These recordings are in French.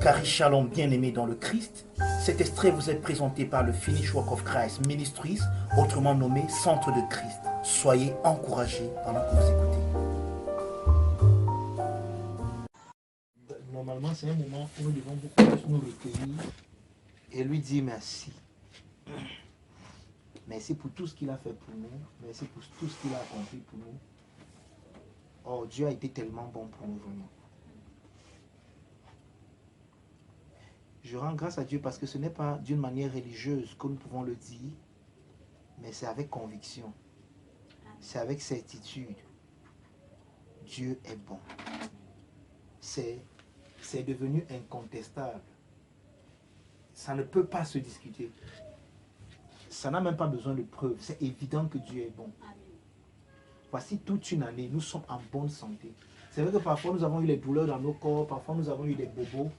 Carrie Shalom, bien-aimé dans le Christ, cet extrait vous est présenté par le Finish Work of Christ Ministries, autrement nommé Centre de Christ. Soyez encouragés pendant que vous écoutez. Normalement, c'est un moment où nous devons beaucoup plus nous recueillir et lui dire merci. Merci pour tout ce qu'il a fait pour nous. Merci pour tout ce qu'il a accompli pour nous. Oh, Dieu a été tellement bon pour nous, vraiment. Je rends grâce à Dieu parce que ce n'est pas d'une manière religieuse que nous pouvons le dire, mais c'est avec conviction. C'est avec certitude. Dieu est bon. C'est devenu incontestable. Ça ne peut pas se discuter. Ça n'a même pas besoin de preuves. C'est évident que Dieu est bon. Voici toute une année, nous sommes en bonne santé. C'est vrai que parfois nous avons eu les douleurs dans nos corps, parfois nous avons eu des bobos,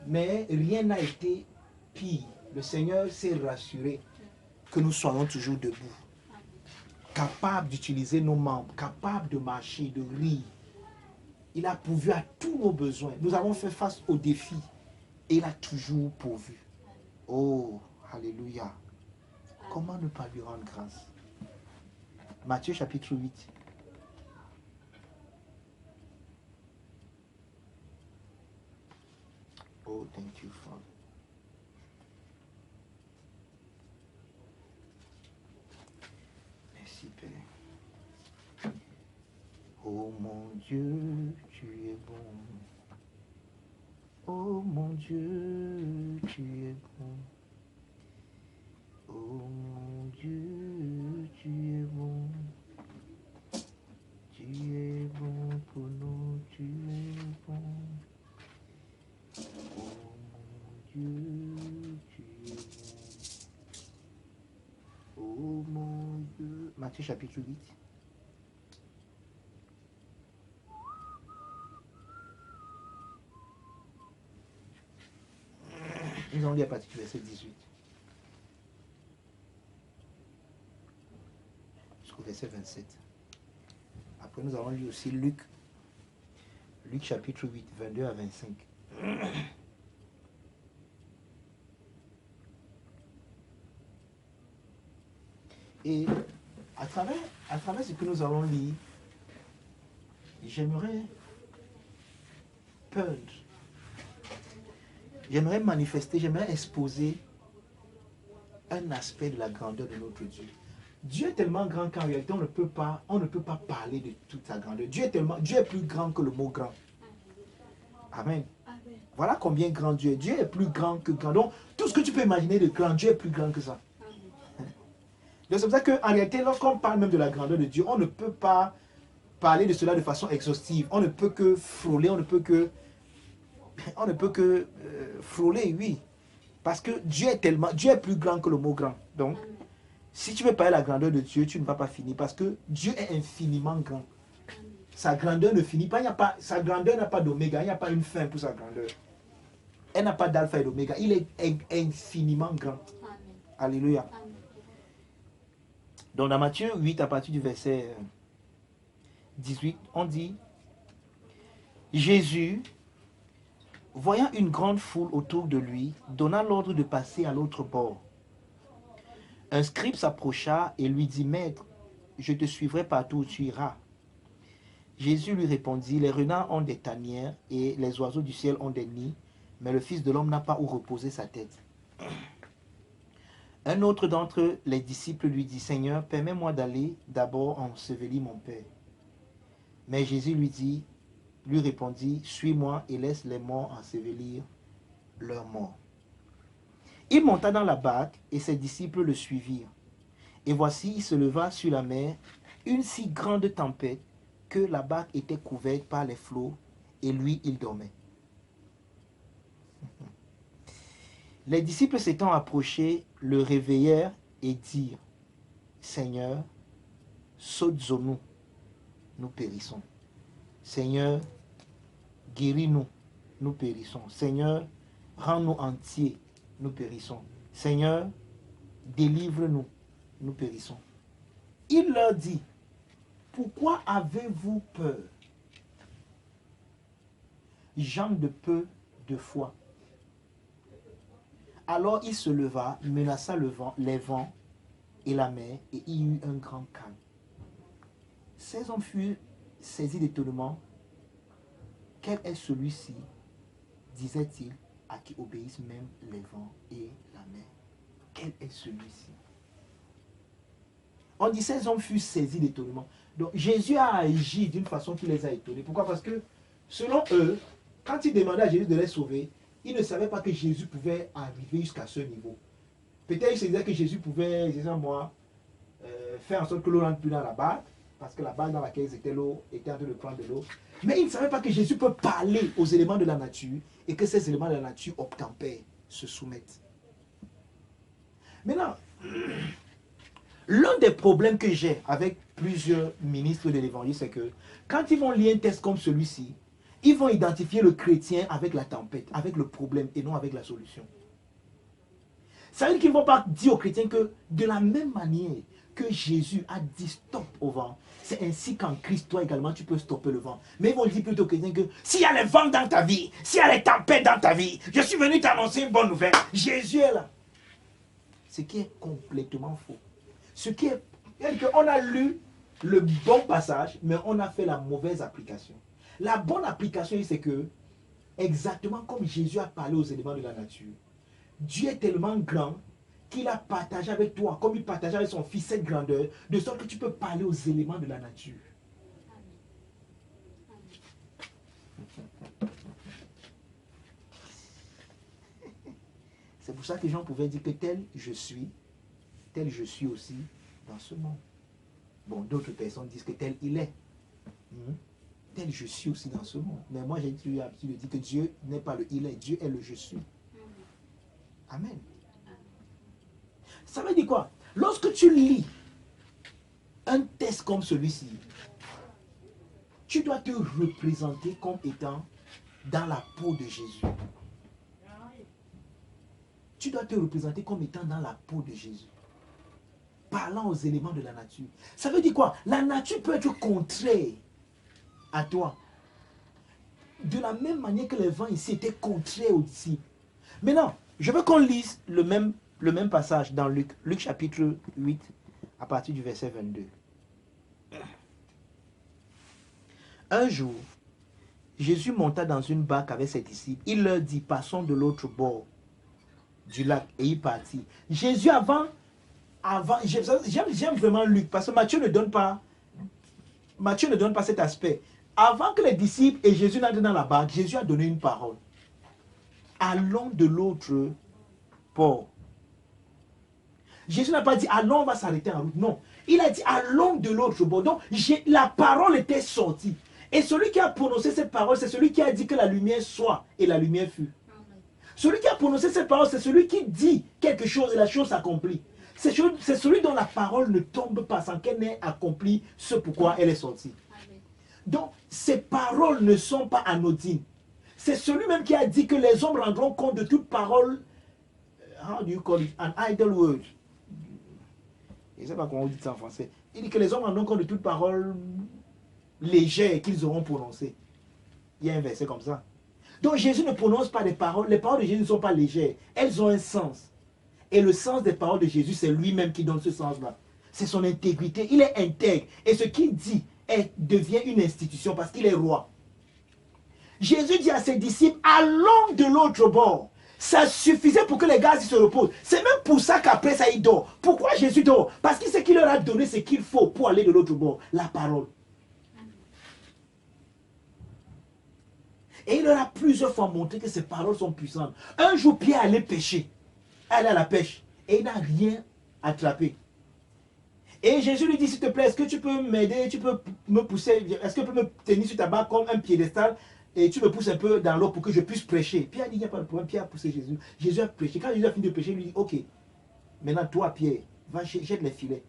mais rien n'a été pire. Le Seigneur s'est rassuré que nous soyons toujours debout, capables d'utiliser nos membres, capables de marcher, de rire. Il a pourvu à tous nos besoins. Nous avons fait face aux défis et il a toujours pourvu. Oh, alléluia. Comment ne pas lui rendre grâce? Matthieu chapitre 8. Oh, thank you, Father. Merci, Père. Oh mon Dieu, tu es bon. Oh mon Dieu, tu es bon. Oh mon Dieu, tu es bon. Tu es bon pour nous, tu es bon. Oh mon Dieu, tu es bon. Oh mon Dieu. Matthieu chapitre 8. Nous allons lire à partir du verset 18. Jusqu'au verset 27. Après, nous allons lire aussi Luc chapitre 8, 22 à 25. Et à travers ce que nous allons lire, j'aimerais peindre, j'aimerais manifester, j'aimerais exposer un aspect de la grandeur de notre Dieu. Dieu est tellement grand qu'en réalité, on ne peut pas parler de toute sa grandeur. Dieu est plus grand que le mot grand. Amen. Voilà combien grand Dieu est. Dieu est plus grand que grand. Donc, tout ce que tu peux imaginer de grand, Dieu est plus grand que ça. Donc, c'est pour ça qu'en réalité, lorsqu'on parle même de la grandeur de Dieu, on ne peut pas parler de cela de façon exhaustive. On ne peut que frôler, on ne peut que frôler, oui. Parce que Dieu est plus grand que le mot grand. Donc, si tu veux parler de la grandeur de Dieu, tu ne vas pas finir. Parce que Dieu est infiniment grand. Sa grandeur ne finit pas. Sa grandeur n'a pas d'oméga. Il n'y a pas une fin pour sa grandeur. Elle n'a pas d'alpha et d'oméga. Il est infiniment grand. Amen. Alléluia. Amen. Donc dans Matthieu 8, à partir du verset 18, on dit: Jésus, voyant une grande foule autour de lui, donna l'ordre de passer à l'autre bord. Un scribe s'approcha et lui dit: Maître, je te suivrai partout où tu iras. Jésus lui répondit: Les renards ont des tanières et les oiseaux du ciel ont des nids, mais le Fils de l'homme n'a pas où reposer sa tête. Un autre d'entre les disciples lui dit: Seigneur, permets-moi d'aller d'abord ensevelir mon Père. Mais Jésus lui répondit: Suis-moi et laisse les morts ensevelir leurs morts. Il monta dans la barque et ses disciples le suivirent. Et voici, il se leva sur la mer une si grande tempête que la barque était couverte par les flots et lui, il dormait. Les disciples s'étant approchés, le réveillèrent et dirent: Seigneur, saute-nous, nous périssons. Seigneur, guéris-nous, nous périssons. Seigneur, rends-nous entiers, nous périssons. Seigneur, délivre-nous, nous périssons. Il leur dit: Pourquoi pourquoi avez-vous peur? Gens de peu de foi. Alors il se leva, menaça les vents et la mer, et il y eut un grand calme. Ces hommes furent saisis d'étonnement. Quel est celui-ci, disait-il, à qui obéissent même les vents et la mer? Quel est celui-ci? On dit ces hommes furent saisis d'étonnement. Donc Jésus a agi d'une façon qui les a étonnés. Pourquoi? Parce que selon eux, quand ils demandaient à Jésus de les sauver, ils ne savaient pas que Jésus pouvait arriver jusqu'à ce niveau. Peut-être ils se disaient que Jésus pouvait, faire en sorte que l'eau n'entre plus dans la barque, parce que la barque dans laquelle ils étaient, l'eau était en train de prendre de l'eau. Mais ils ne savaient pas que Jésus peut parler aux éléments de la nature et que ces éléments de la nature obtempèrent, se soumettent. Maintenant, l'un des problèmes que j'ai avec plusieurs ministres de l'évangile, c'est que quand ils vont lire un texte comme celui-ci, ils vont identifier le chrétien avec la tempête, avec le problème et non avec la solution. Ça veut dire qu'ils ne vont pas dire aux chrétiens que de la même manière que Jésus a dit stop au vent, c'est ainsi qu'en Christ, toi également, tu peux stopper le vent. Mais ils vont dire plutôt aux chrétiens que s'il y a les vents dans ta vie, s'il y a les tempêtes dans ta vie, je suis venu t'annoncer une bonne nouvelle. Jésus est là. Ce qui est complètement faux. Ce qui est, c'est-à-dire qu'on a lu le bon passage, mais on a fait la mauvaise application. La bonne application, c'est que, exactement comme Jésus a parlé aux éléments de la nature, Dieu est tellement grand qu'il a partagé avec toi, comme il partageait avec son fils cette grandeur, de sorte que tu peux parler aux éléments de la nature. C'est pour ça que les gens pouvaient dire que tel je suis aussi dans ce monde. Bon, d'autres personnes disent que tel il est. Tel je suis aussi dans ce monde. Mais moi, j'ai l'habitude de dire que Dieu n'est pas le il est, Dieu est le je suis. Amen. Ça veut dire quoi? Lorsque tu lis un texte comme celui-ci, tu dois te représenter comme étant dans la peau de Jésus. Tu dois te représenter comme étant dans la peau de Jésus. Parlant aux éléments de la nature. Ça veut dire quoi? La nature peut être contraire à toi. De la même manière que les vents ici étaient contraires aux disciples. Maintenant, je veux qu'on lise le même passage dans Luc chapitre 8, à partir du verset 22. Un jour, Jésus monta dans une barque avec ses disciples. Il leur dit, passons de l'autre bord du lac, et il partit. Jésus j'aime vraiment Luc, parce que Matthieu ne donne pas cet aspect. Avant que les disciples et Jésus n'entrent dans la barque, Jésus a donné une parole. Allons de l'autre bord. Jésus n'a pas dit, allons, on va s'arrêter en route. Non, il a dit, allons de l'autre bord. Donc, la parole était sortie. Et celui qui a prononcé cette parole, c'est celui qui a dit que la lumière soit, et la lumière fut. Celui qui a prononcé cette parole, c'est celui qui dit quelque chose et la chose s'accomplit. C'est celui dont la parole ne tombe pas sans qu'elle n'ait accompli ce pourquoi elle est sortie. Donc, ces paroles ne sont pas anodines. C'est celui-même qui a dit que les hommes rendront compte de toute parole, how do you call it, an idle word. Je ne sais pas comment on dit ça en français. Il dit que les hommes rendront compte de toute parole légère qu'ils auront prononcée. Il y a un verset comme ça. Donc Jésus ne prononce pas des paroles. Les paroles de Jésus ne sont pas légères. Elles ont un sens. Et le sens des paroles de Jésus, c'est lui-même qui donne ce sens-là. C'est son intégrité. Il est intègre. Et ce qu'il dit devient une institution parce qu'il est roi. Jésus dit à ses disciples, allons de l'autre bord. Ça suffisait pour que les gars se reposent. C'est même pour ça qu'après ça, il dort. Pourquoi Jésus dort? Parce qu'il sait qu'il leur a donné ce qu'il faut pour aller de l'autre bord. La parole. Et il leur a plusieurs fois montré que ces paroles sont puissantes. Un jour, Pierre allait pêcher. Allait à la pêche. Et il n'a rien attrapé. Et Jésus lui dit, s'il te plaît, est-ce que tu peux m'aider? Tu peux me pousser? Est-ce que tu peux me tenir sur ta barque comme un piédestal? Et tu me pousses un peu dans l'eau pour que je puisse prêcher. Pierre a dit, il n'y a pas de problème. Pierre a poussé Jésus. Jésus a prêché. Quand Jésus a fini de prêcher, il lui dit, ok, maintenant toi, Pierre, va jette les filets.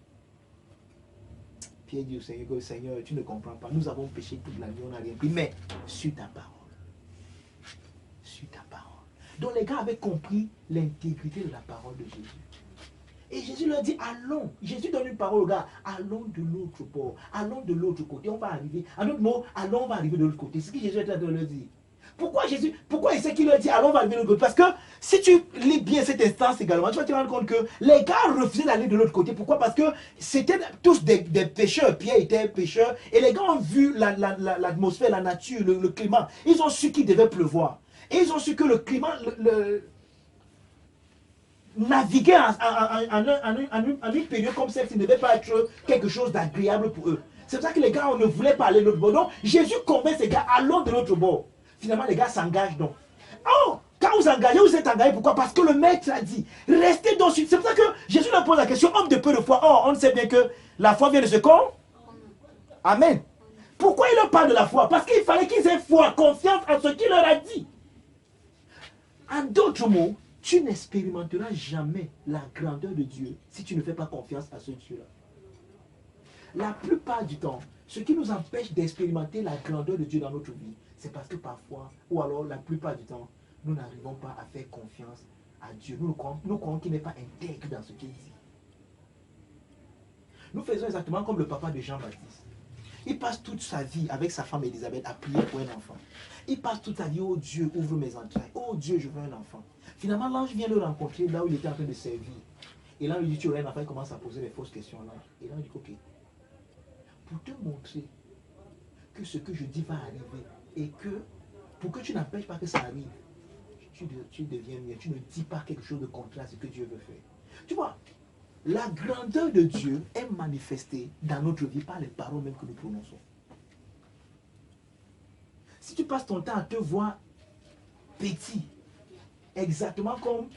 Pierre dit au Seigneur, Seigneur, tu ne comprends pas. Nous avons péché toute la nuit, on n'a rien pris. Mais sur ta parole. Sur ta parole. Donc les gars avaient compris l'intégrité de la parole de Jésus. Et Jésus leur dit, allons. Jésus donne une parole au gars, allons de l'autre bord, allons de l'autre côté, on va arriver. En d'autres mots, allons, on va arriver de l'autre côté. C'est ce que Jésus est en train de leur dire. Pourquoi il sait qu'il leur dit, allons, on va arriver de l'autre côté? Parce que si tu lis bien cette instance également, tu vas te rendre compte que les gars refusaient d'aller de l'autre côté. Pourquoi? Parce que c'était tous des pécheurs. Pierre était pécheur. Et les gars ont vu l'atmosphère, la nature, le climat. Ils ont su qu'il devait pleuvoir. Et ils ont su que le climat, naviguer en une période comme celle-ci ne devait pas être quelque chose d'agréable pour eux. C'est pour ça que les gars, on ne voulait pas aller de l'autre bord. Donc, Jésus convainc ces gars, allons de l'autre bord. Finalement, les gars s'engagent donc. Oh, quand vous engagez, vous êtes engagés. Pourquoi? Parce que le maître a dit, restez dans ce... C'est pour ça que Jésus leur pose la question, homme de peu de foi. Oh, on sait bien que la foi vient de ce qu'on... Amen. Pourquoi il leur parle de la foi? Parce qu'il fallait qu'ils aient foi, confiance en ce qu'il leur a dit. En d'autres mots, tu n'expérimenteras jamais la grandeur de Dieu si tu ne fais pas confiance à ce Dieu-là. La plupart du temps, ce qui nous empêche d'expérimenter la grandeur de Dieu dans notre vie, c'est parce que parfois, ou alors la plupart du temps, nous n'arrivons pas à faire confiance à Dieu. Nous croyons qu'il n'est pas intègre dans ce qu'il dit. Nous faisons exactement comme le papa de Jean-Baptiste. Il passe toute sa vie avec sa femme Élisabeth à prier pour un enfant. Il passe toute sa vie, oh Dieu, ouvre mes entrailles. Oh Dieu, je veux un enfant. Finalement, l'ange vient le rencontrer là où il était en train de servir. Et là, il dit, tu aurais un enfant, il commence à poser les fausses questions à l'ange. Et là, il dit, ok, pour te montrer que ce que je dis va arriver et que, pour que tu n'empêches pas que ça arrive, tu deviens mieux. Tu ne dis pas quelque chose de contraire à ce que Dieu veut faire. Tu vois, la grandeur de Dieu est manifestée dans notre vie par les paroles même que nous prononçons. Si tu passes ton temps à te voir petit, exactement comme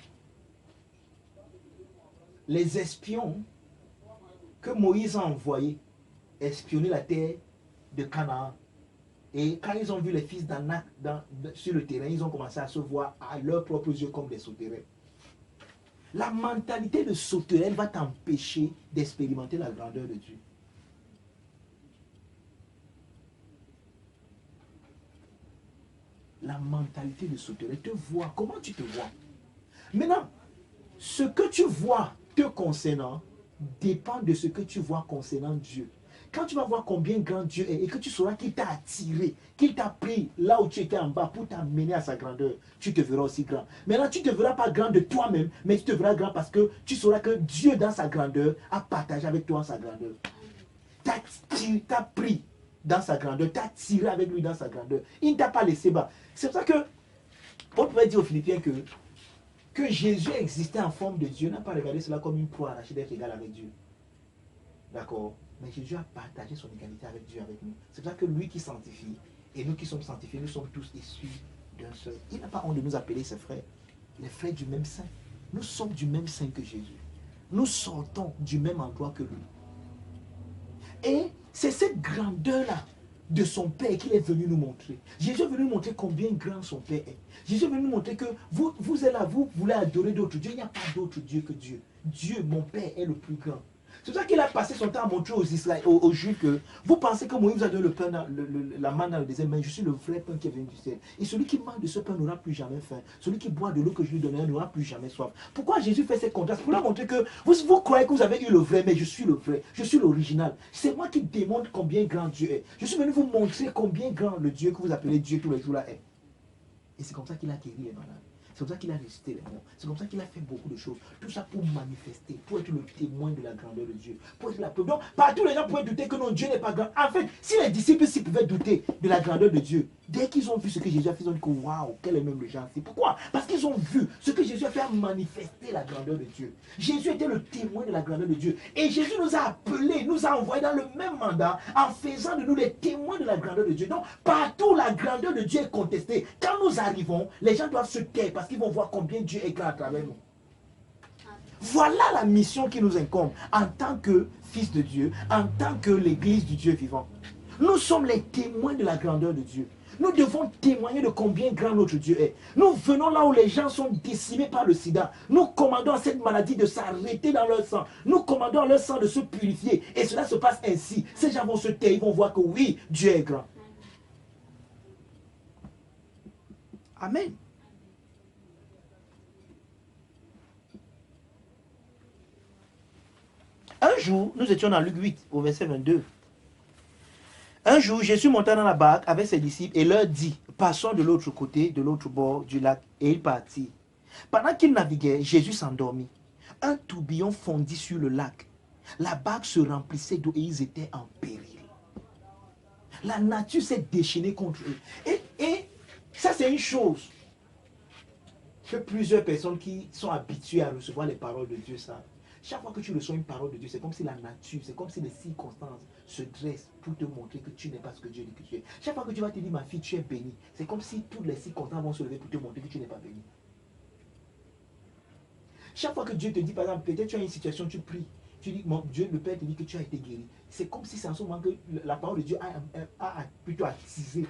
les espions que Moïse a envoyés espionner la terre de Canaan. Et quand ils ont vu les fils d'Anak sur le terrain, ils ont commencé à se voir à leurs propres yeux comme des sauterelles. La mentalité de sauterelle va t'empêcher d'expérimenter la grandeur de Dieu. La mentalité de sauterelle te voit. Comment tu te vois? Maintenant, ce que tu vois te concernant dépend de ce que tu vois concernant Dieu. Quand tu vas voir combien grand Dieu est et que tu sauras qu'il t'a attiré, qu'il t'a pris là où tu étais en bas pour t'amener à sa grandeur, tu te verras aussi grand. Maintenant, tu ne te verras pas grand de toi-même, mais tu te verras grand parce que tu sauras que Dieu, dans sa grandeur, a partagé avec toi sa grandeur. T'a pris dans sa grandeur, t'a tiré avec lui dans sa grandeur. Il ne t'a pas laissé bas. C'est pour ça que on pourrait dire aux Philippiens que Jésus existait en forme de Dieu, n'a pas regardé cela comme une proie arrachée d'être égal avec Dieu. D'accord? Mais Jésus a partagé son égalité avec Dieu, avec nous. C'est pour ça que lui qui sanctifie, et nous qui sommes sanctifiés, nous sommes tous issus d'un seul. Il n'a pas honte de nous appeler ses frères, les frères du même sein. Nous sommes du même sein que Jésus. Nous sortons du même endroit que lui. Et c'est cette grandeur-là de son Père qu'il est venu nous montrer. Jésus est venu nous montrer combien grand son Père est. Jésus est venu nous montrer que vous êtes là, vous voulez adorer d'autres dieux. Il n'y a pas d'autre Dieu que Dieu. Dieu, mon Père, est le plus grand. C'est pour ça qu'il a passé son temps à montrer aux Juifs que vous pensez que Moïse vous a donné le pain, la manne dans le désert, mais je suis le vrai pain qui est venu du ciel. Et celui qui mange de ce pain n'aura plus jamais faim. Celui qui boit de l'eau que je lui donnerai n'aura plus jamais soif. Pourquoi Jésus fait ces contrastes? Pour leur montrer que vous croyez que vous avez eu le vrai, mais je suis le vrai. Je suis l'original. C'est moi qui démontre combien grand Dieu est. Je suis venu vous montrer combien grand le Dieu que vous appelez Dieu tous les jours là est. Et c'est comme ça qu'il a guéri les malades. C'est comme ça qu'il a ressuscité les morts. C'est comme ça qu'il a fait beaucoup de choses. Tout ça pour manifester, pour être le témoin de la grandeur de Dieu. Pour être la preuve. Donc, partout les gens pouvaient douter que non, Dieu n'est pas grand. En fait, si les disciples s'y pouvaient douter de la grandeur de Dieu, dès qu'ils ont vu ce que Jésus a fait, ils ont dit que waouh, quel est même le genre. Pourquoi? Parce qu'ils ont vu ce que Jésus a fait à manifester la grandeur de Dieu. Jésus était le témoin de la grandeur de Dieu. Et Jésus nous a appelés, nous a envoyés dans le même mandat en faisant de nous les témoins de la grandeur de Dieu. Donc, partout la grandeur de Dieu est contestée. Quand nous arrivons, les gens doivent se taire parce qu'ils vont voir combien Dieu est grand à travers nous. Voilà la mission qui nous incombe en tant que fils de Dieu, en tant que l'église du Dieu vivant. Nous sommes les témoins de la grandeur de Dieu. Nous devons témoigner de combien grand notre Dieu est. Nous venons là où les gens sont décimés par le sida. Nous commandons à cette maladie de s'arrêter dans leur sang. Nous commandons à leur sang de se purifier. Et cela se passe ainsi. Ces gens vont se taire, ils vont voir que oui, Dieu est grand. Amen. Un jour, nous étions dans Luc 8, au verset 22. Un jour, Jésus monta dans la barque avec ses disciples et leur dit, passons de l'autre côté, de l'autre bord du lac, et il partit. Pendant qu'il naviguait, Jésus s'endormit. Un tourbillon fondit sur le lac. La barque se remplissait d'eau et ils étaient en péril. La nature s'est déchaînée contre eux. Et ça, c'est une chose que plusieurs personnes qui sont habituées à recevoir les paroles de Dieu savent. Chaque fois que tu reçois une parole de Dieu, c'est comme si la nature, c'est comme si les circonstances se dressent pour te montrer que tu n'es pas ce que Dieu dit que tu es. Chaque fois que tu vas te dire, ma fille, tu es bénie, c'est comme si toutes les circonstances vont se lever pour te montrer que tu n'es pas bénie. Chaque fois que Dieu te dit, par exemple, peut-être tu as une situation, tu pries, tu dis, mon Dieu, le Père te dit que tu as été guéri. C'est comme si c'est en ce moment que la parole de Dieu a plutôt attisé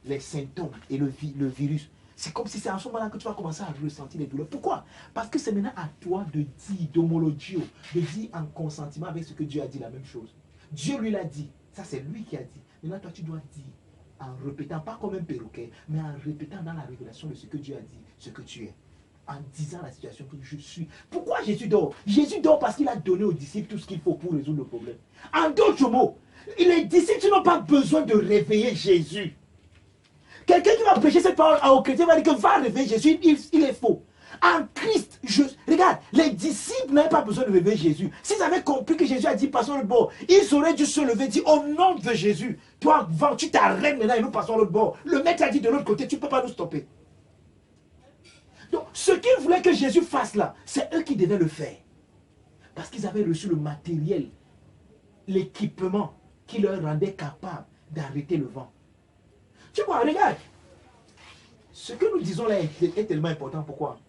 les symptômes et le virus. C'est comme si c'est en ce moment-là que tu vas commencer à ressentir les douleurs. Pourquoi? Parce que c'est maintenant à toi de dire, d'homologie, de dire en consentiment avec ce que Dieu a dit la même chose. Dieu lui l'a dit. Ça, c'est lui qui a dit. Maintenant, toi, tu dois dire en répétant, pas comme un perroquet, mais en répétant dans la révélation de ce que Dieu a dit, ce que tu es. En disant la situation que je suis. Pourquoi Jésus dort? Jésus dort parce qu'il a donné aux disciples tout ce qu'il faut pour résoudre le problème. En d'autres mots, les disciples n'ont pas besoin de réveiller Jésus. Quelqu'un qui va prêcher cette parole aux chrétiens va dire que va réveiller Jésus, il est faux. En Christ, regarde, les disciples n'avaient pas besoin de réveiller Jésus. S'ils avaient compris que Jésus a dit passons l'autre bord, ils auraient dû se lever et dire au nom de Jésus, toi, tu t'arrêtes maintenant et nous passons l'autre bord. Le maître a dit de l'autre côté, tu ne peux pas nous stopper. Donc, ce qu'ils voulaient que Jésus fasse là, c'est eux qui devaient le faire. Parce qu'ils avaient reçu le matériel, l'équipement qui leur rendait capable d'arrêter le vent. Tu vois, regarde. Ce que nous disons là est tellement important. Pourquoi?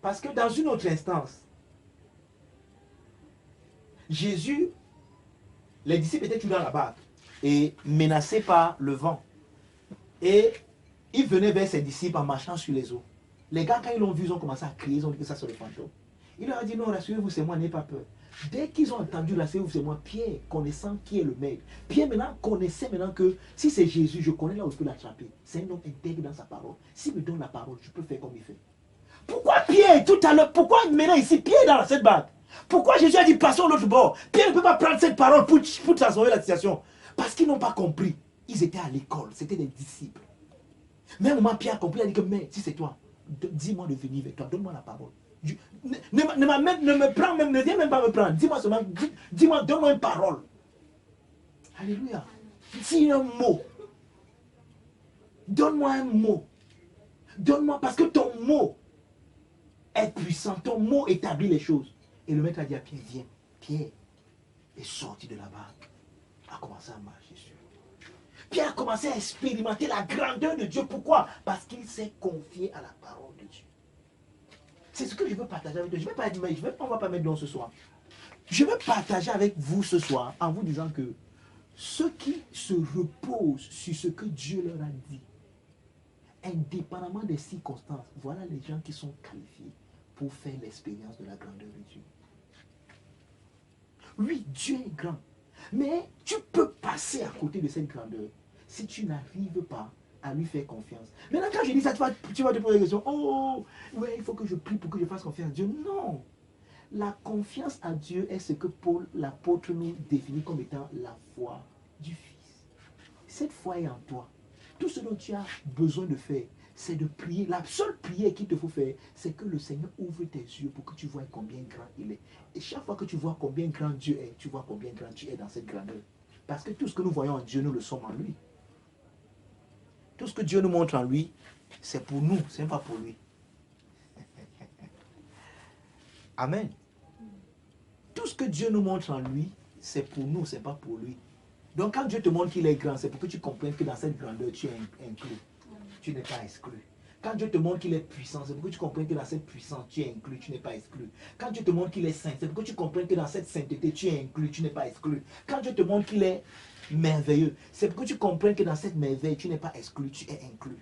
Parce que dans une autre instance, Jésus, les disciples étaient tous dans la barque et menacés par le vent. Et il venait vers ses disciples en marchant sur les eaux. Les gars, quand ils l'ont vu, ils ont commencé à crier, ils ont dit que ça c'est le fantôme. Il leur a dit non, rassurez-vous, c'est moi, n'ayez pas peur. Dès qu'ils ont entendu rassurez-vous, c'est moi, Pierre, connaissant qui est le maître. Pierre maintenant connaissait maintenant que si c'est Jésus, je connais là où je peux l'attraper. C'est un homme intègre dans sa parole. S'il me donne la parole, je peux faire comme il fait. Pourquoi Pierre, tout à l'heure, pourquoi maintenant ici, Pierre est dans cette barque? Pourquoi Jésus a dit passons l'autre bord? Pierre ne peut pas prendre cette parole pour transformer la situation. Parce qu'ils n'ont pas compris. Ils étaient à l'école, c'était des disciples. Mais à un moment, Pierre a compris, il a dit que mais si c'est toi, dis-moi de venir vers toi, donne-moi la parole. Ne me prends même, ne viens même pas me prendre. Dis-moi seulement, dis-moi, donne-moi une parole. Alléluia. Dis un mot. Donne-moi un mot. Donne-moi, parce que ton mot est puissant, ton mot établit les choses. Et le maître a dit à Pierre, viens. Pierre est sorti de la barque, a commencé à marcher sur. Pierre a commencé à expérimenter la grandeur de Dieu. Pourquoi? Parce qu'il s'est confié à la parole de Dieu. C'est ce que je veux partager avec vous. On ne va pas mettre dans ce soir. Je veux partager avec vous ce soir en vous disant que ceux qui se reposent sur ce que Dieu leur a dit, indépendamment des circonstances, voilà les gens qui sont qualifiés pour faire l'expérience de la grandeur de Dieu. Oui, Dieu est grand. Mais tu peux passer à côté de cette grandeur si tu n'arrives pas à lui faire confiance. Maintenant, quand je dis ça, tu vas te poser la question, oh, ouais, il faut que je prie pour que je fasse confiance à Dieu. Non. La confiance à Dieu est ce que Paul, l'apôtre, nous définit comme étant la foi du Fils. Cette foi est en toi. Tout ce dont tu as besoin de faire, c'est de prier. La seule prière qu'il te faut faire, c'est que le Seigneur ouvre tes yeux pour que tu vois combien grand il est. Et chaque fois que tu vois combien grand Dieu est, tu vois combien grand tu es dans cette grandeur. Parce que tout ce que nous voyons en Dieu, nous le sommes en lui. Tout ce que Dieu nous montre en lui, c'est pour nous, ce n'est pas pour lui. Amen. Tout ce que Dieu nous montre en lui, c'est pour nous, ce n'est pas pour lui. Donc quand Dieu te montre qu'il est grand, c'est pour que tu comprennes que dans cette grandeur, tu es inclus. Tu n'es pas exclu. Quand Dieu te montre qu'il est puissant, c'est pour que tu comprennes que dans cette puissance, tu es inclus, tu n'es pas exclu. Quand Dieu te montre qu'il est saint, c'est pour que tu comprennes que dans cette sainteté, tu es inclus, tu n'es pas exclu. Quand Dieu te montre qu'il est merveilleux, c'est pour que tu comprennes que dans cette merveille, tu n'es pas exclu, tu es inclus.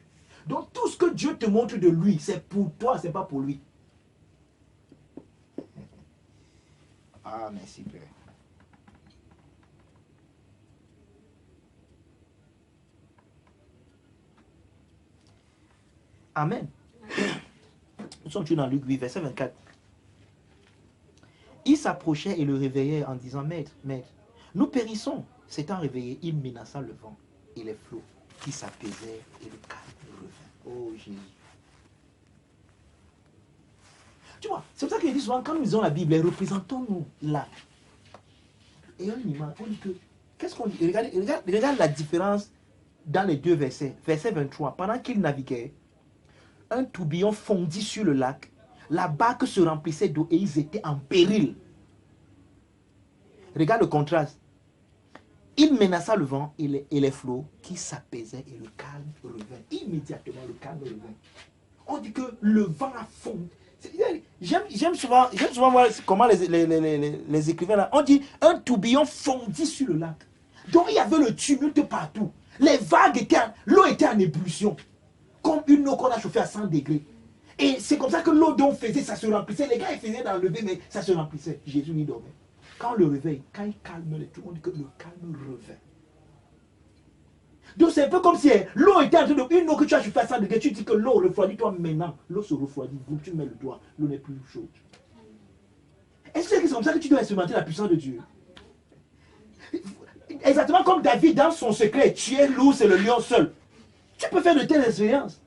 Donc tout ce que Dieu te montre de lui, c'est pour toi, ce n'est pas pour lui. Ah, merci Père. Amen. Nous sommes toujours dans Luc 8, verset 24. Il s'approchait et le réveillait en disant, Maître, Maître, nous périssons. S'étant réveillé, il menaça le vent et les flots qui s'apaisaient et le calme revint. Oh Jésus. Tu vois, c'est pour ça que je dis souvent, quand nous lisons la Bible, représentons-nous là. Et on dit que, qu'est-ce qu'on dit? Regarde la différence dans les deux versets. Verset 23, pendant qu'il naviguait, un tourbillon fondit sur le lac, la barque se remplissait d'eau et ils étaient en péril. Regarde le contraste. Il menaça le vent et les flots qui s'apaisaient et le calme revint. Immédiatement, le calme revint. On dit que le vent a fondu. J'aime souvent voir comment les écrivains là, on dit un tourbillon fondit sur le lac. Donc il y avait le tumulte partout. Les vagues l'eau était en ébullition. Comme une eau qu'on a chauffée à 100 degrés. Et c'est comme ça que l'eau dont faisait, ça se remplissait. Les gars, ils faisaient d'enlever, mais ça se remplissait. Jésus lui dormait. Quand on le réveille, quand il calme le tout, on dit que le calme revint. Donc c'est un peu comme si l'eau était en train de... Une eau que tu as chauffée à 100 degrés, tu dis que l'eau refroidit toi maintenant. L'eau se refroidit, tu mets le doigt, l'eau n'est plus chaude. Est-ce que c'est comme ça que tu dois expérimenter la puissance de Dieu? Exactement comme David dans son secret, tu es l'ours et le lion seul. Tu peux faire de telles expériences.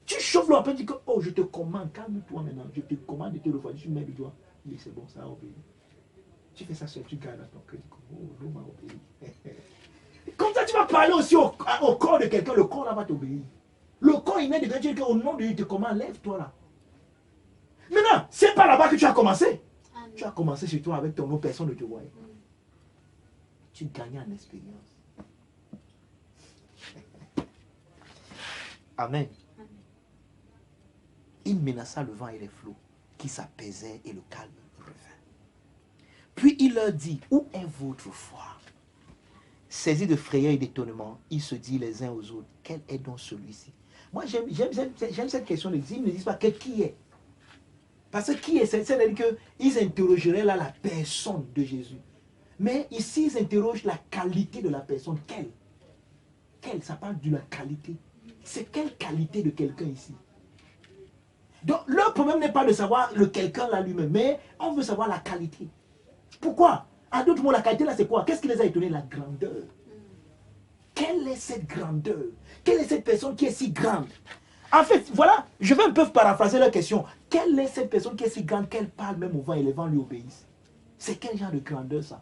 Tu chauffes l'eau, après tu dis que, oh, je te commande, calme-toi maintenant, je te commande de te refroidir, tu mets le doigt. Oui, c'est bon, ça a obéi. Tu fais ça seul, tu gardes dans ton cœur, oh, l'eau m'a obéi. Comme ça, tu vas parler aussi au corps de quelqu'un, le corps là va t'obéir. Le corps, il met de Dieu, au nom de Dieu, il te commande, lève-toi là. Maintenant, c'est pas là-bas que tu as commencé. Amen. Tu as commencé sur toi avec ton nom, personne ne te voyait. Tu gagnais en expérience. Amen. Amen. Il menaça le vent et les flots qui s'apaisaient et le calme revint. Puis il leur dit, où est votre foi? Saisis de frayeur et d'étonnement, ils se disent les uns aux autres, quel est donc celui-ci? Moi, j'aime cette question. Ils ne disent pas qui est. Parce que qui est, c'est-à-dire qu'ils interrogeraient là la personne de Jésus. Mais ici, ils interrogent la qualité de la personne. Quelle? Ça parle de la qualité. C'est quelle qualité de quelqu'un ici? Donc, le problème n'est pas de savoir le quelqu'un là lui-même, mais on veut savoir la qualité. Pourquoi? En d'autres mots, la qualité là, c'est quoi? Qu'est-ce qui les a étonnés? La grandeur. Quelle est cette grandeur? Quelle est cette personne qui est si grande? En fait, voilà, je vais un peu paraphraser la question. Quelle est cette personne qui est si grande qu'elle parle même au vent et les vents lui obéissent? C'est quel genre de grandeur ça?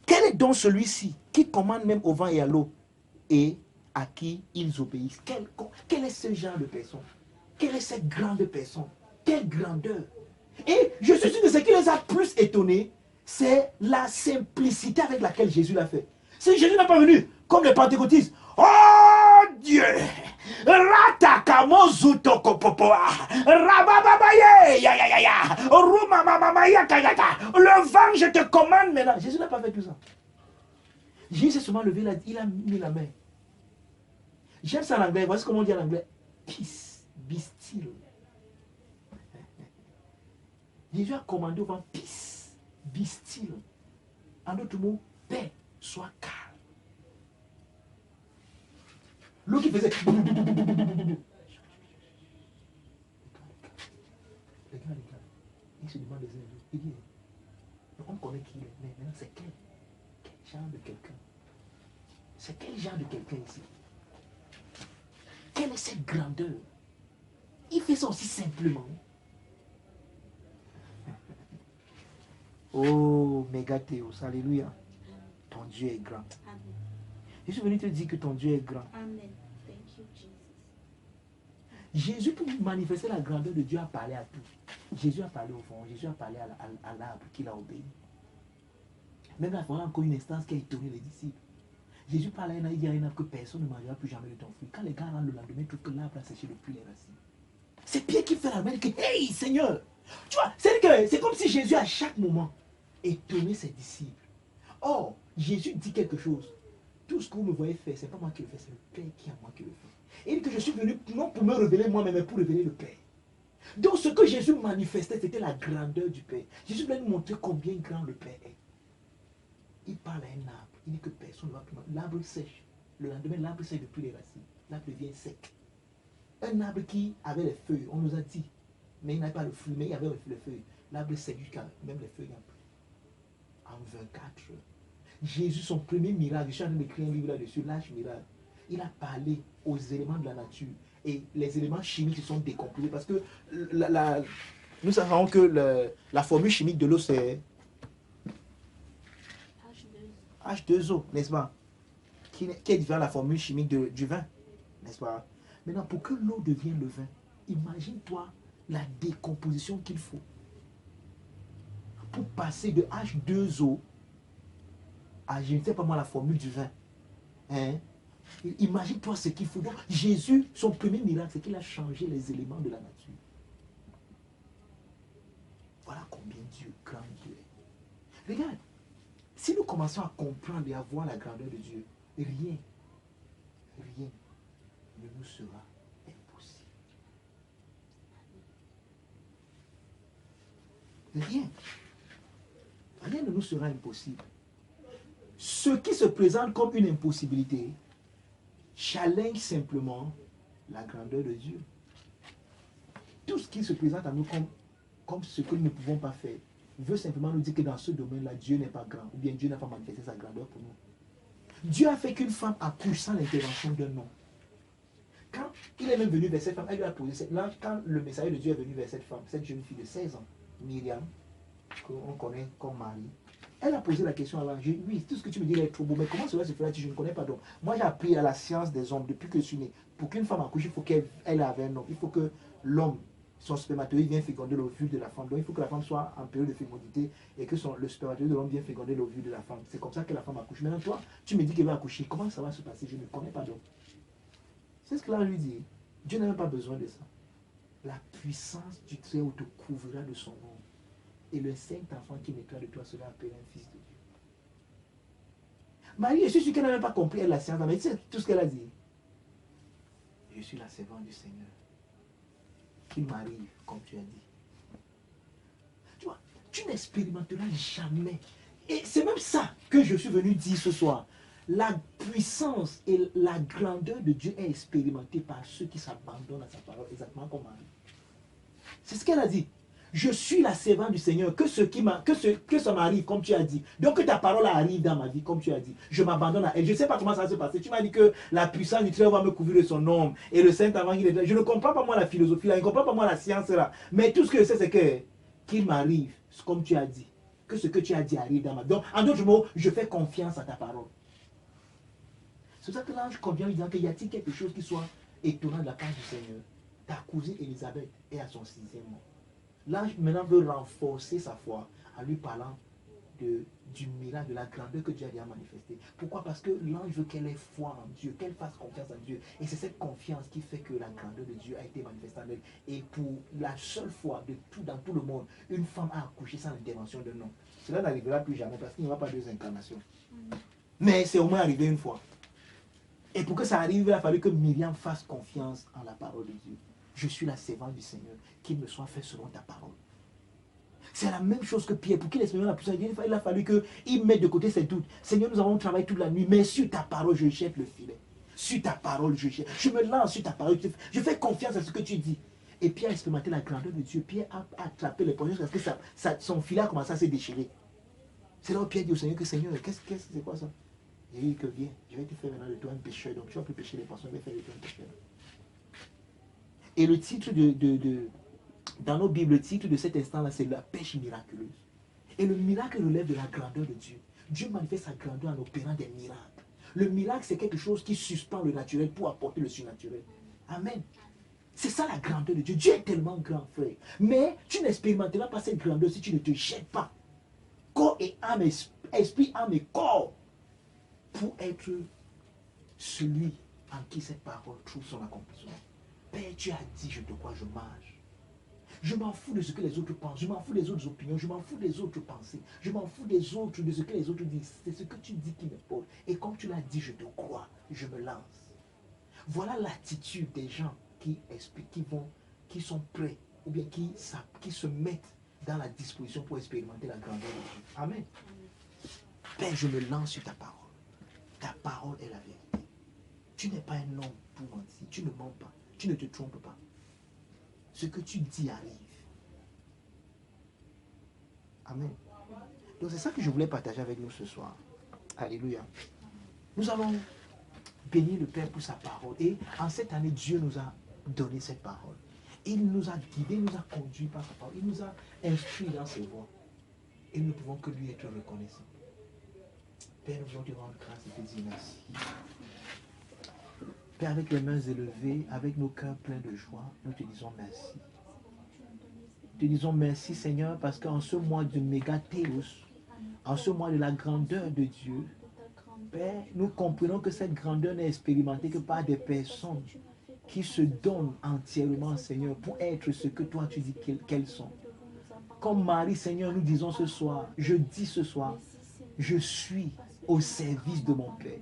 Quel est donc celui-ci qui commande même au vent et à l'eau et à qui ils obéissent? Quel est ce genre de personne? Quelle est cette grande personne? Quelle grandeur? Et je suis sûr que ce qui les a plus étonnés, c'est la simplicité avec laquelle Jésus l'a fait. Si Jésus n'est pas venu comme les pentecôtistes, oh Dieu! Le vent, je te commande maintenant. Jésus n'a pas fait tout ça. Jésus s'est seulement levé, il a mis la main. J'aime ça en anglais. Voici comment on dit en anglais. Peace, be still. Jésus a commandé au vent, peace, be still. En d'autres mots, paix, sois calme. L'eau qui faisait... Les gars, il se demande les uns les autres. Il dit, on connaît qui il est, mais maintenant c'est quel genre de quelqu'un? C'est quel genre de quelqu'un ici? Quelle est cette grandeur? Il fait ça aussi simplement. Oh, Mégathéos, alléluia. Ton Dieu est grand. Amen. Je suis venu te dire que ton Dieu est grand. Amen. Thank you, Jesus. Jésus, pour manifester la grandeur de Dieu, a parlé à tout. Jésus a parlé au fond, Jésus a parlé à l'arbre qu'il a obéi. Même là, il y a encore une instance qui a étonné les disciples. Jésus parlait à il dit à un arbre que personne ne mangera plus jamais de ton fruit. Quand les gars rentrent le lendemain, ils trouvent que l'arbre a séché depuis les racines. C'est Pierre qui fait la main et dit, hey Seigneur! Tu vois, c'est comme si Jésus à chaque moment étonnait ses disciples. Or, Jésus dit quelque chose. Tout ce que vous me voyez faire, ce n'est pas moi qui le fais, c'est le Père qui est à moi qui le fait. Et il dit que je suis venu non pour me révéler moi-même, mais pour révéler le Père. Donc ce que Jésus manifestait, c'était la grandeur du Père. Jésus voulait nous montrer combien grand le Père est. Il parle à un arbre. Il dit que personne ne va plus manger. L'arbre sèche. Le lendemain, l'arbre sèche depuis les racines. L'arbre devient sec. Un arbre qui avait les feuilles, on nous a dit, mais il n'avait pas le fruit, mais il y avait les feuilles. L'arbre séduit même les feuilles en 24 heures. Jésus, son premier miracle, je suis en train d'écrire un livre là-dessus, l'âge miracle. Il a parlé aux éléments de la nature et les éléments chimiques se sont décomposés parce que nous savons que la formule chimique de l'eau c'est H2O, n'est-ce pas? Qui est différent de la formule chimique du vin, n'est-ce pas? Maintenant, pour que l'eau devienne le vin, imagine-toi la décomposition qu'il faut pour passer de H2O à, je ne sais pas moi, la formule du vin. Hein? Imagine-toi ce qu'il faut. Donc, Jésus, son premier miracle, c'est qu'il a changé les éléments de la nature. Voilà combien Dieu, grand Dieu est. Regarde, si nous commençons à comprendre et à voir la grandeur de Dieu, rien ne nous sera impossible. Rien ne nous sera impossible. Ce qui se présente comme une impossibilité challenge simplement la grandeur de Dieu. Tout ce qui se présente à nous comme ce que nous ne pouvons pas faire veut simplement nous dire que dans ce domaine-là, Dieu n'est pas grand, ou bien Dieu n'a pas manifesté sa grandeur pour nous. Dieu a fait qu'une femme accouche sans l'intervention d'un homme. Quand il est même venu vers cette femme, elle lui a posé cette langue. Quand le messager de Dieu est venu vers cette femme, cette jeune fille de 16 ans, Myriam, qu'on connaît comme Marie, elle a posé la question à l'ange. Oui, tout ce que tu me dis est trop beau, mais comment cela se fera? Je ne connais pas donc. Moi, j'ai appris à la science des hommes depuis que je suis né. Pour qu'une femme accouche, il faut qu'elle ait un homme. Il faut que l'homme, son spermatozoïde vienne féconder l'ovule de la femme. Donc, il faut que la femme soit en période de fécondité et que le spermatozoïde de l'homme vienne féconder l'ovule de la femme. C'est comme ça que la femme accouche. Maintenant, toi, tu me dis qu'elle va accoucher. Comment ça va se passer? Je ne connais pas donc. C'est ce que l'ange lui dit. Dieu n'a même pas besoin de ça. La puissance du Très-Haut te couvrira de son nom. Et le Saint-Enfant qui naîtra de toi sera appelé un fils de Dieu. Marie, je suis sûr qu'elle n'a même pas compris elle, la science, mais c'est tout ce qu'elle a dit. Je suis la servante du Seigneur. Qu'il m'arrive, comme tu as dit. Tu vois, tu n'expérimenteras jamais. Et c'est même ça que je suis venu dire ce soir. La puissance et la grandeur de Dieu est expérimentée par ceux qui s'abandonnent à sa parole, exactement comme Marie. C'est ce qu'elle a dit. Je suis la servante du Seigneur, que ça m'arrive, comme tu as dit. Donc que ta parole arrive dans ma vie, comme tu as dit. Je m'abandonne à elle. Je ne sais pas comment ça va se passer. Tu m'as dit que la puissance du Très-Haut va me couvrir de son nom. Et le Saint-Avant, je ne comprends pas moi la philosophie, là, je ne comprends pas moi la science là. Mais tout ce que je sais, c'est qu'il m'arrive, comme tu as dit. Que ce que tu as dit arrive dans ma vie. Donc, en d'autres mots, je fais confiance à ta parole. C'est pour ça que l'ange convient en disant qu'il y a-t-il quelque chose qui soit étonnant de la part du Seigneur. Ta cousine Élisabeth est à son 6e mois. L'ange maintenant veut renforcer sa foi en lui parlant du miracle, de la grandeur que Dieu a déjà manifesté. Pourquoi? Parce que l'ange veut qu'elle ait foi en Dieu, qu'elle fasse confiance en Dieu. Et c'est cette confiance qui fait que la grandeur de Dieu a été manifestée en elle. Et pour la seule fois dans tout le monde, une femme a accouché sans l'intervention d'un homme. Cela n'arrivera plus jamais parce qu'il n'y aura pas deux incarnations. Mais c'est au moins arrivé une fois. Et pour que ça arrive, il a fallu que Myriam fasse confiance en la parole de Dieu. Je suis la servante du Seigneur, qu'il me soit fait selon ta parole. C'est la même chose que Pierre. Pour qu'il expérimente la puissance de Dieu, il a fallu qu'il mette de côté ses doutes. Seigneur, nous avons travaillé toute la nuit, mais sur ta parole, je jette le filet. Sur ta parole, je jette. Je me lance sur ta parole. Je fais confiance à ce que tu dis. Et Pierre a expérimenté la grandeur de Dieu. Pierre a attrapé les poignets parce que son filet a commencé à se déchirer. C'est là où Pierre dit au Seigneur que Seigneur, c'est quoi ça? Il dit que viens, je vais te faire maintenant de toi un pécheur. Donc tu vas plus pécher les poissons, je vais faire de toi un pécheur. Et le titre dans nos Bibles, le titre de cet instant-là, c'est la pêche miraculeuse. Et le miracle relève de la grandeur de Dieu. Dieu manifeste sa grandeur en opérant des miracles. Le miracle, c'est quelque chose qui suspend le naturel pour apporter le surnaturel. Amen. C'est ça la grandeur de Dieu. Dieu est tellement grand, frère. Mais tu n'expérimenteras pas cette grandeur si tu ne te jettes pas. Corps et âme, esprit, âme et corps. Pour être celui en qui cette parole trouve son accomplissement. Père, tu as dit, je te crois, je marche. Je m'en fous de ce que les autres pensent, je m'en fous des autres opinions, je m'en fous des autres pensées, je m'en fous des autres, de ce que les autres disent. C'est ce que tu dis qui m'importe. Et comme tu l'as dit, je te crois, je me lance. Voilà l'attitude des gens qui sont prêts, ou bien qui se mettent dans la disposition pour expérimenter la grandeur de Dieu. Amen. Père, je me lance sur ta parole. Ta parole est la vérité. Tu n'es pas un homme pour mentir, tu ne mens pas. Tu ne te trompes pas. Ce que tu dis arrive. Amen. Donc c'est ça que je voulais partager avec nous ce soir. Alléluia. Nous allons bénir le Père pour sa parole. Et en cette année, Dieu nous a donné cette parole. Il nous a guidés, il nous a conduits par sa parole. Il nous a instruits dans ses voies. Et nous ne pouvons que lui être reconnaissants. Père, nous voulons te rendre grâce et te dire merci. Père, avec les mains élevées, avec nos cœurs pleins de joie, nous te disons merci. Te disons merci, Seigneur, parce qu'en ce mois de mégathéos, en ce mois de la grandeur de Dieu, Père, nous comprenons que cette grandeur n'est expérimentée que par des personnes qui se donnent entièrement, Seigneur, pour être ce que toi tu dis qu'elles sont. Comme Marie, Seigneur, nous disons ce soir, je dis ce soir, je suis au service de mon Père.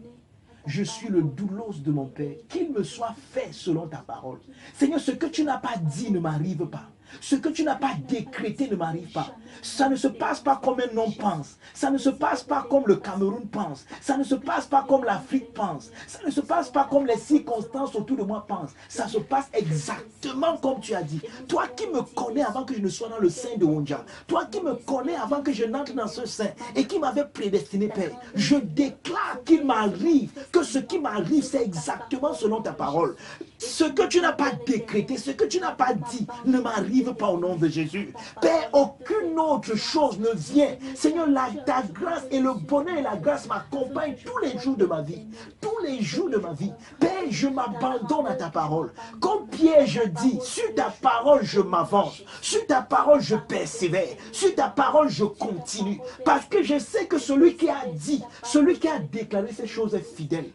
Je suis le doulos de mon Père. Qu'il me soit fait selon ta parole. Seigneur, ce que tu n'as pas dit ne m'arrive pas. Ce que tu n'as pas décrété ne m'arrive pas. Ça ne se passe pas comme un homme pense. Ça ne se passe pas comme le Cameroun pense. Ça ne se passe pas comme l'Afrique pense. Ça ne se passe pas comme les circonstances autour de moi pensent. Ça se passe exactement comme tu as dit. Toi qui me connais avant que je ne sois dans le sein de Onja. Toi qui me connais avant que je n'entre dans ce sein. Et qui m'avait prédestiné, Père. Je déclare qu'il m'arrive. Que ce qui m'arrive, c'est exactement selon ta parole. Ce que tu n'as pas décrété, ce que tu n'as pas dit, ne m'arrive pas au nom de Jésus. Père, aucune autre chose ne vient. Seigneur, ta grâce et le bonheur et la grâce m'accompagnent tous les jours de ma vie. Tous les jours de ma vie. Père, je m'abandonne à ta parole. Comme Pierre, je dis, sur ta parole, je m'avance. Sur ta parole, je persévère. Sur ta parole, je continue. Parce que je sais que celui qui a dit, celui qui a déclaré ces choses est fidèle.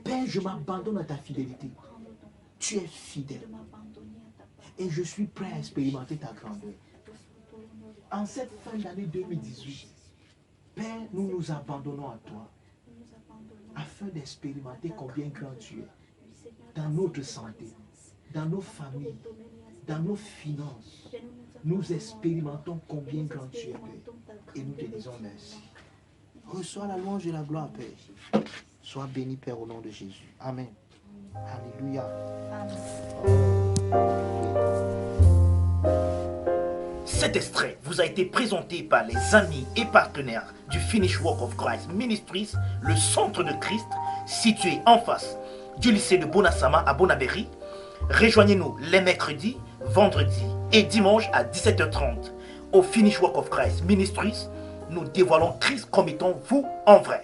Père, je m'abandonne à ta fidélité. Tu es fidèle. Et je suis prêt à expérimenter ta grandeur. En cette fin d'année 2018, Père, nous nous abandonnons à toi afin d'expérimenter combien grand tu es dans notre santé, dans nos familles, dans nos finances. Nous expérimentons combien grand tu es, Père. Et nous te disons merci. Reçois la louange et la gloire, Père. Sois béni, Père, au nom de Jésus. Amen. Alléluia. Cet extrait vous a été présenté par les amis et partenaires du Finish Work of Christ Ministries, le centre de Christ, situé en face du lycée de Bonasama à Bonabéry. Rejoignez-nous les mercredis, vendredis et dimanches à 17h30 au Finish Work of Christ Ministries. Nous dévoilons Christ comme étant vous en vrai.